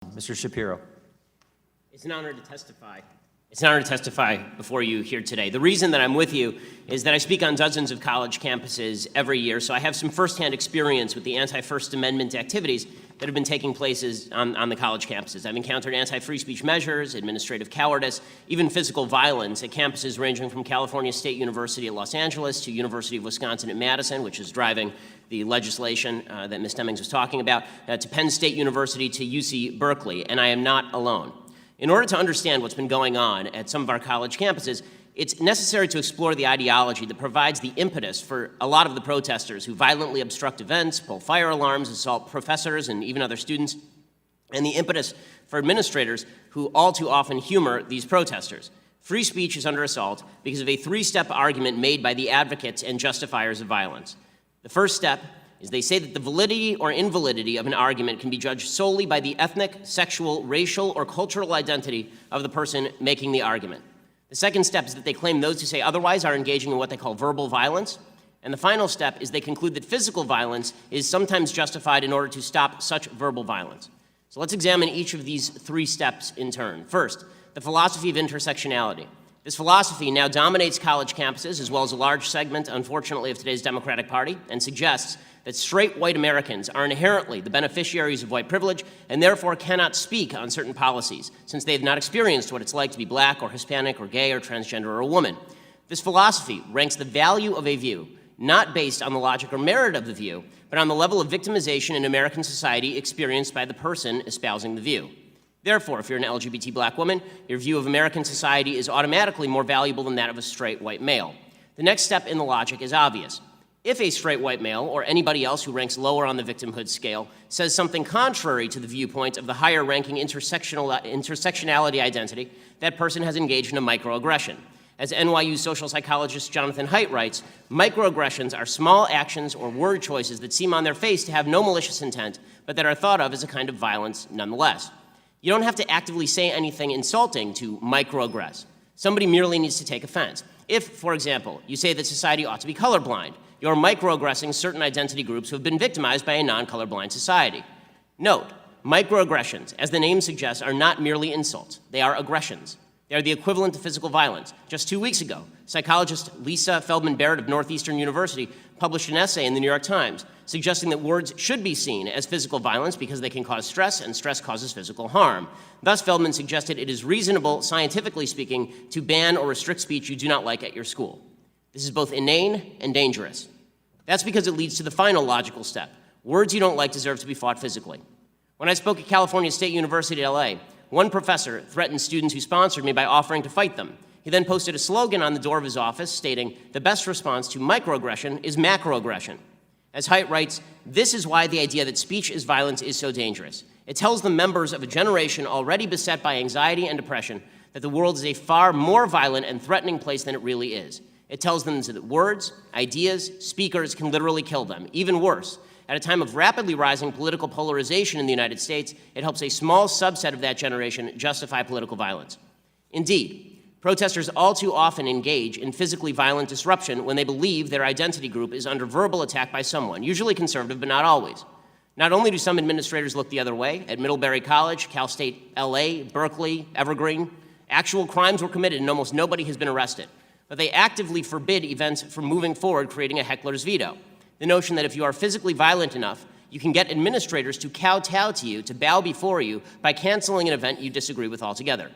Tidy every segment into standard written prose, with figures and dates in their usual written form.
Mr. Shapiro. It's an honor to testify. It's an honor to testify before you here today. The reason that I'm with you is that I speak on dozens of college campuses every year, so I have some firsthand experience with the anti-First Amendment activities that have been taking place on the college campuses. I've encountered anti-free speech measures, administrative cowardice, even physical violence at campuses ranging from California State University at Los Angeles to University of Wisconsin at Madison, which is driving the legislation that Ms. Demings was talking about, to Penn State University to UC Berkeley, and I am not alone. In order to understand what's been going on at some of our college campuses, it's necessary to explore the ideology that provides the impetus for a lot of the protesters who violently obstruct events, pull fire alarms, assault professors and even other students, and the impetus for administrators who all too often humor these protesters. Free speech is under assault because of a three-step argument made by the advocates and justifiers of violence. The first step is they say that the validity or invalidity of an argument can be judged solely by the ethnic, sexual, racial, or cultural identity of the person making the argument. The second step is that they claim those who say otherwise are engaging in what they call verbal violence. And the final step is they conclude that physical violence is sometimes justified in order to stop such verbal violence. So let's examine each of these three steps in turn. First, the philosophy of intersectionality. This philosophy now dominates college campuses as well as a large segment, unfortunately, of today's Democratic Party, and suggests that straight white Americans are inherently the beneficiaries of white privilege and therefore cannot speak on certain policies since they have not experienced what it's like to be black or Hispanic or gay or transgender or a woman. This philosophy ranks the value of a view not based on the logic or merit of the view, but on the level of victimization in American society experienced by the person espousing the view. Therefore, if you're an LGBT black woman, your view of American society is automatically more valuable than that of a straight white male. The next step in the logic is obvious. If a straight white male, or anybody else who ranks lower on the victimhood scale, says something contrary to the viewpoint of the higher-ranking intersectionality identity, that person has engaged in a microaggression. As NYU social psychologist Jonathan Haidt writes, microaggressions are small actions or word choices that seem on their face to have no malicious intent, but that are thought of as a kind of violence nonetheless. You don't have to actively say anything insulting to microaggress. Somebody merely needs to take offense. If, for example, you say that society ought to be colorblind, you're microaggressing certain identity groups who have been victimized by a non-colorblind society. Note, microaggressions, as the name suggests, are not merely insults. They are aggressions. They are the equivalent to physical violence. Just 2 weeks ago, psychologist Lisa Feldman Barrett of Northeastern University published an essay in the New York Times suggesting that words should be seen as physical violence because they can cause stress, and stress causes physical harm. Thus, Feldman suggested it is reasonable, scientifically speaking, to ban or restrict speech you do not like at your school. This is both inane and dangerous. That's because it leads to the final logical step. Words you don't like deserve to be fought physically. When I spoke at California State University at LA, one professor threatened students who sponsored me by offering to fight them. He then posted a slogan on the door of his office stating, "The best response to microaggression is macroaggression." As Haidt writes, this is why the idea that speech is violence is so dangerous. It tells the members of a generation already beset by anxiety and depression that the world is a far more violent and threatening place than it really is. It tells them that words, ideas, speakers can literally kill them. Even worse, at a time of rapidly rising political polarization in the United States, it helps a small subset of that generation justify political violence. Indeed, protesters all too often engage in physically violent disruption when they believe their identity group is under verbal attack by someone, usually conservative, but not always. Not only do some administrators look the other way, at Middlebury College, Cal State LA, Berkeley, Evergreen, actual crimes were committed and almost nobody has been arrested. But they actively forbid events from moving forward, creating a Heckler's veto. The notion that if you are physically violent enough, you can get administrators to kowtow to you, to bow before you, by canceling an event you disagree with altogether.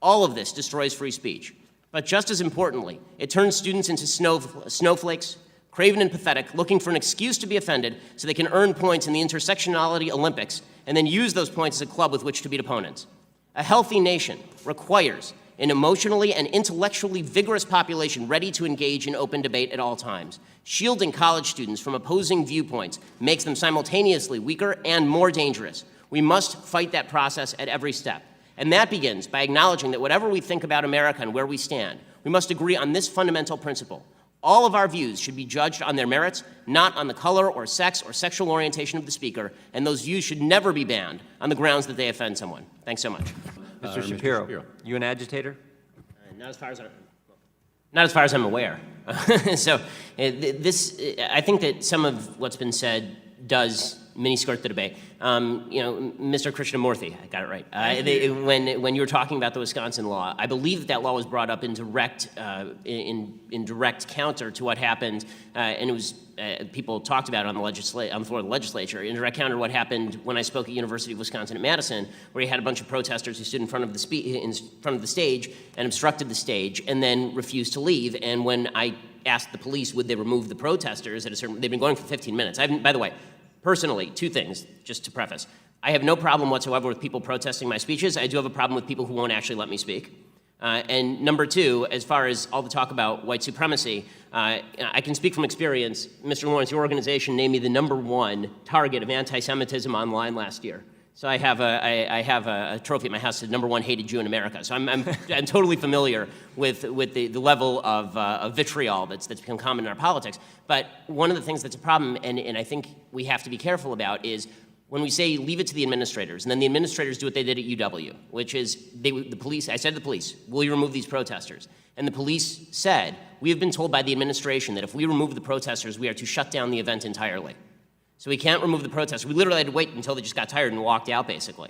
All of this destroys free speech. But just as importantly, it turns students into snowflakes, craven and pathetic, looking for an excuse to be offended so they can earn points in the intersectionality Olympics and then use those points as a club with which to beat opponents. A healthy nation requires an emotionally and intellectually vigorous population ready to engage in open debate at all times. Shielding college students from opposing viewpoints makes them simultaneously weaker and more dangerous. We must fight that process at every step. And that begins by acknowledging that whatever we think about America and where we stand, we must agree on this fundamental principle. All of our views should be judged on their merits, not on the color or sex or sexual orientation of the speaker, and those views should never be banned on the grounds that they offend someone. Thanks so much. Mr. Shapiro, you an agitator? Not as far as I'm aware. So I think that some of what's been said does miniskirt the debate. Mr. Krishnamurthy, I got it right. When you were talking about the Wisconsin law, I believe that law was brought up in direct counter to what happened, and it was people talked about it on the floor of the legislature. In direct counter to what happened when I spoke at University of Wisconsin at Madison, where you had a bunch of protesters who stood in front of the stage and obstructed the stage, and then refused to leave. And when I asked the police would they remove the protesters at a certain, they've been going for 15 minutes. By the way, personally, two things, just to preface. I have no problem whatsoever with people protesting my speeches. I do have a problem with people who won't actually let me speak. And number two, as far as all the talk about white supremacy, I can speak from experience. Mr. Lawrence, your organization named me the #1 target of anti-Semitism online last year. So I have a trophy at my house that says #1 hated Jew in America. So I'm totally familiar with the level of vitriol that's become common in our politics. But one of the things that's a problem, and I think we have to be careful about, is when we say leave it to the administrators, and then the administrators do what they did at UW, which is the police. I said to the police, "Will you remove these protesters?" And the police said, "We have been told by the administration that if we remove the protesters, we are to shut down the event entirely. So we can't remove the protesters." We literally had to wait until they just got tired and walked out, basically.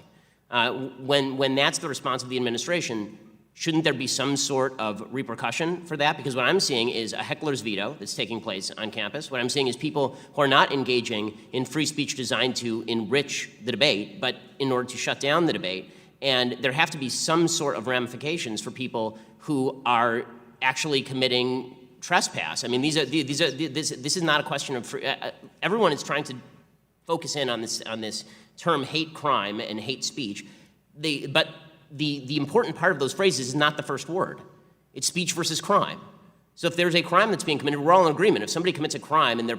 When that's the response of the administration, shouldn't there be some sort of repercussion for that? Because what I'm seeing is a Heckler's veto that's taking place on campus. What I'm seeing is people who are not engaging in free speech designed to enrich the debate, but in order to shut down the debate. And there have to be some sort of ramifications for people who are actually committing trespass. I mean, this is not a question of free, everyone is trying to focus in on this term hate crime and hate speech. But the important part of those phrases is not the first word. It's speech versus crime. So if there's a crime that's being committed, we're all in agreement. If somebody commits a crime and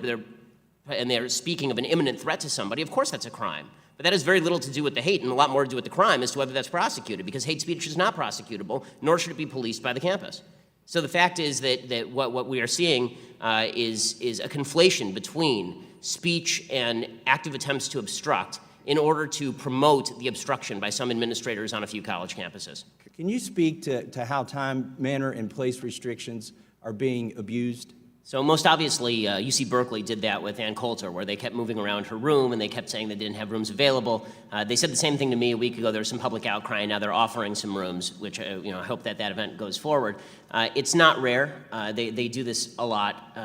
they're speaking of an imminent threat to somebody, of course that's a crime. But that has very little to do with the hate and a lot more to do with the crime as to whether that's prosecuted, because hate speech is not prosecutable, nor should it be policed by the campus. So the fact is that what we are seeing is a conflation between speech and active attempts to obstruct in order to promote the obstruction by some administrators on a few college campuses. Can you speak to how time, manner, and place restrictions are being abused? So most obviously, UC Berkeley did that with Ann Coulter, where they kept moving around her room and they kept saying they didn't have rooms available. They said the same thing to me a week ago. There was some public outcry, and now they're offering some rooms, which I hope that event goes forward. It's not rare. They do this a lot.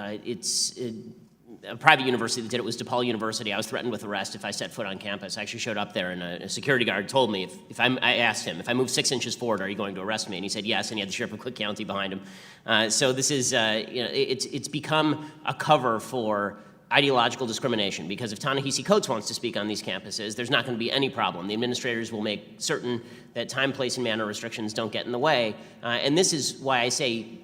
A private university that did it was DePaul University. I was threatened with arrest if I set foot on campus. I actually showed up there, and a security guard told me, I asked him, if I move 6 inches forward, are you going to arrest me? And he said yes, and he had the sheriff of Cook County behind him. So this is, it's become a cover for ideological discrimination, because if Ta-Nehisi Coates wants to speak on these campuses, there's not going to be any problem. The administrators will make certain that time, place, and manner restrictions don't get in the way. And this is why I say,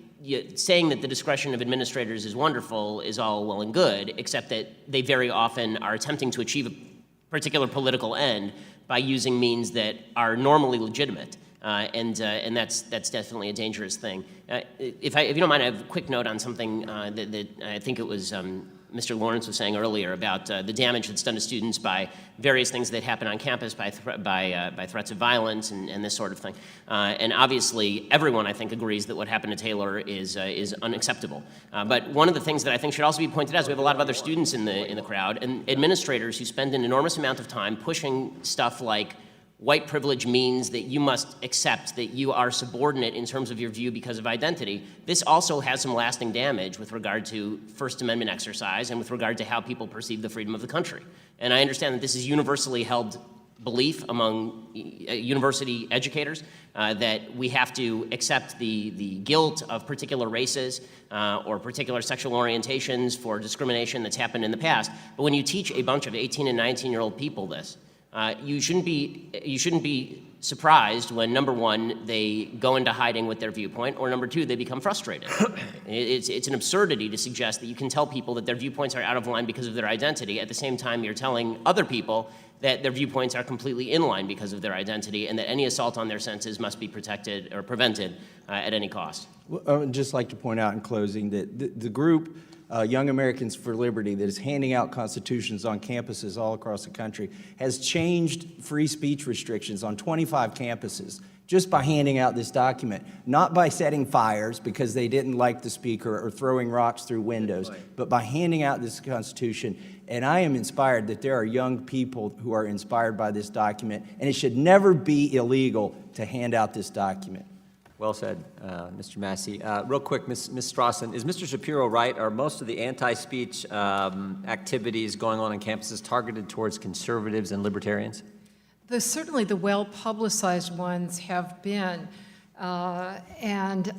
saying that the discretion of administrators is wonderful is all well and good, except that they very often are attempting to achieve a particular political end by using means that are normally legitimate, and that's definitely a dangerous thing. If you don't mind, I have a quick note on something that I think it was Mr. Lawrence was saying earlier about the damage that's done to students by various things that happen on campus, by threats of violence and this sort of thing. And obviously, everyone, I think, agrees that what happened to Taylor is unacceptable. But one of the things that I think should also be pointed out is we have a lot of other students in the crowd and administrators who spend an enormous amount of time pushing stuff like white privilege means that you must accept that you are subordinate in terms of your view because of identity. This also has some lasting damage with regard to First Amendment exercise and with regard to how people perceive the freedom of the country. And I understand that this is universally held belief among university educators that we have to accept the guilt of particular races or particular sexual orientations for discrimination that's happened in the past. But when you teach a bunch of 18 and 19-year-old people this, you shouldn't be surprised when, number one, they go into hiding with their viewpoint, or number two, they become frustrated. It's an absurdity to suggest that you can tell people that their viewpoints are out of line because of their identity. At the same time, you're telling other people that their viewpoints are completely in line because of their identity, and that any assault on their senses must be protected or prevented at any cost. I would just like to point out in closing that the group Young Americans for Liberty, that is handing out constitutions on campuses all across the country, has changed free speech restrictions on 25 campuses just by handing out this document, not by setting fires because they didn't like the speaker or throwing rocks through windows, but by handing out this Constitution. And I am inspired that there are young people who are inspired by this document, and it should never be illegal to hand out this document. Well said, Mr. Massey. Real quick, Ms. Strawson, is Mr. Shapiro right? Are most of the anti-speech activities going on campuses targeted towards conservatives and libertarians? Certainly the well-publicized ones have been, and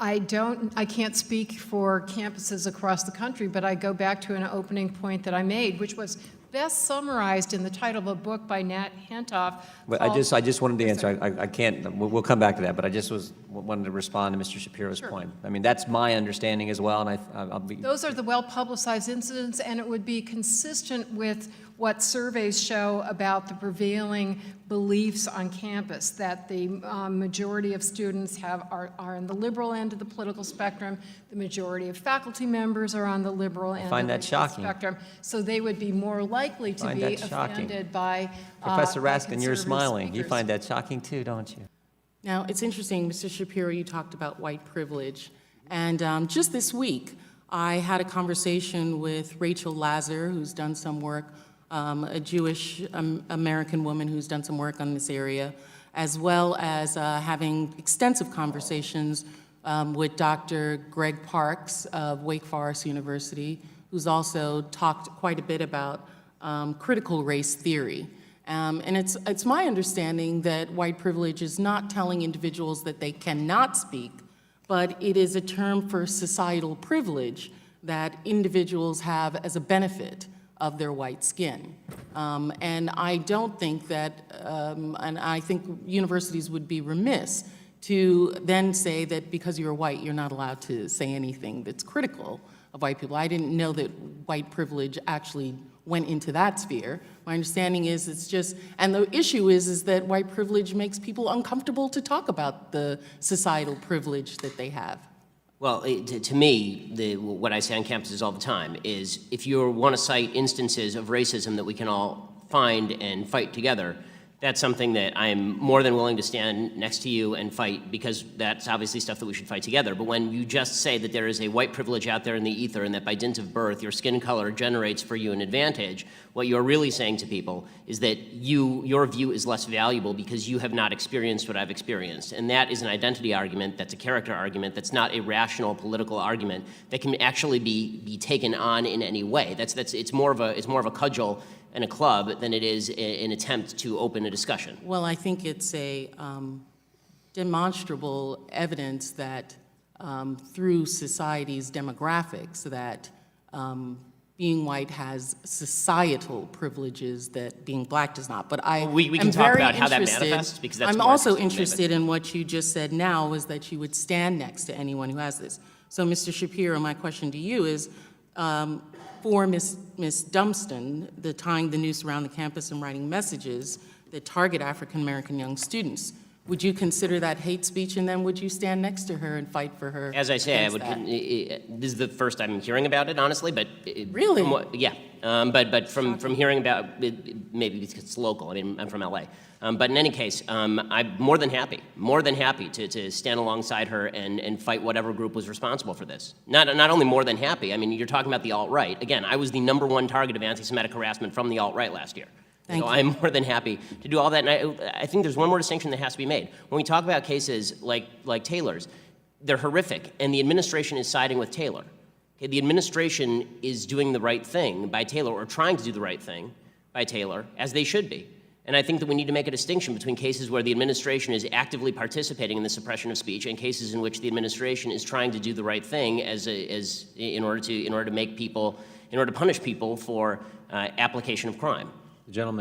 I can't speak for campuses across the country, but I go back to an opening point that I made, which was best summarized in the title of a book by Nat Hentoff. But I just wanted to answer. I can't. We'll come back to that. But I just wanted to respond to Mr. Shapiro's point. I mean, that's my understanding as well, and I'll be. Those are the well-publicized incidents, and it would be consistent with what surveys show about the prevailing beliefs on campus, that the majority of students are on the liberal end of the political spectrum, the majority of faculty members are on the liberal end of the spectrum, so they would be more likely to be offended by Professor Raskin, you're conservative smiling. speakers. You find that shocking too, don't you? Now, it's interesting, Mr. Shapiro, you talked about white privilege, and just this week, I had a conversation with Rachel Lazar, who's done some work, a Jewish American woman who's done some work on this area, as well as having extensive conversations with Dr. Greg Parks of Wake Forest University, who's also talked quite a bit about critical race theory. And it's my understanding that white privilege is not telling individuals that they cannot speak, but it is a term for societal privilege that individuals have as a benefit of their white skin. And I don't think that, and I think universities would be remiss to then say that because you're white, you're not allowed to say anything that's critical of white people. I didn't know that white privilege actually went into that sphere. My understanding is it's just, and the issue is that white privilege makes people uncomfortable to talk about the societal privilege that they have. Well, to me, what I say on campuses all the time is if you want to cite instances of racism that we can all find and fight together, that's something that I'm more than willing to stand next to you and fight, because that's obviously stuff that we should fight together. But when you just say that there is a white privilege out there in the ether and that by dint of birth your skin color generates for you an advantage, what you're really saying to people is that your view is less valuable because you have not experienced what I've experienced. And that is an identity argument, that's a character argument, that's not a rational political argument that can actually be taken on in any way. It's more of a cudgel and a club than it is an attempt to open a discussion. Well, I think it's a demonstrable evidence that through society's demographics that being white has societal privileges that being black does not. But we can talk about how that manifests, because that's I'm more also interesting, interested in what you just said now, is that you would stand next to anyone who has this. So, Mr. Shapiro, my question to you is, for Ms. Dunston, the tying the noose around the campus and writing messages that target African-American young students, would you consider that hate speech, and then would you stand next to her and fight for her? As I say, I would. that? This is the first I'm hearing about it, honestly. But Really? Yeah. But from hearing about it, maybe because it's local. I mean, I'm from LA. But in any case, I'm more than happy to stand alongside her and fight whatever group was responsible for this. Not only more than happy. I mean, you're talking about the alt-right. Again, I was the #1 target of anti-Semitic harassment from the alt-right last year. Thank you. I'm more than happy to do all that. And I think there's one more distinction that has to be made. When we talk about cases like Taylor's, they're horrific, and the administration is siding with Taylor. Okay, the administration is doing the right thing by Taylor, or trying to do the right thing by Taylor, as they should be. And I think that we need to make a distinction between cases where the administration is actively participating in the suppression of speech and cases in which the administration is trying to do the right thing in order to punish people for application of crime. The gentleman.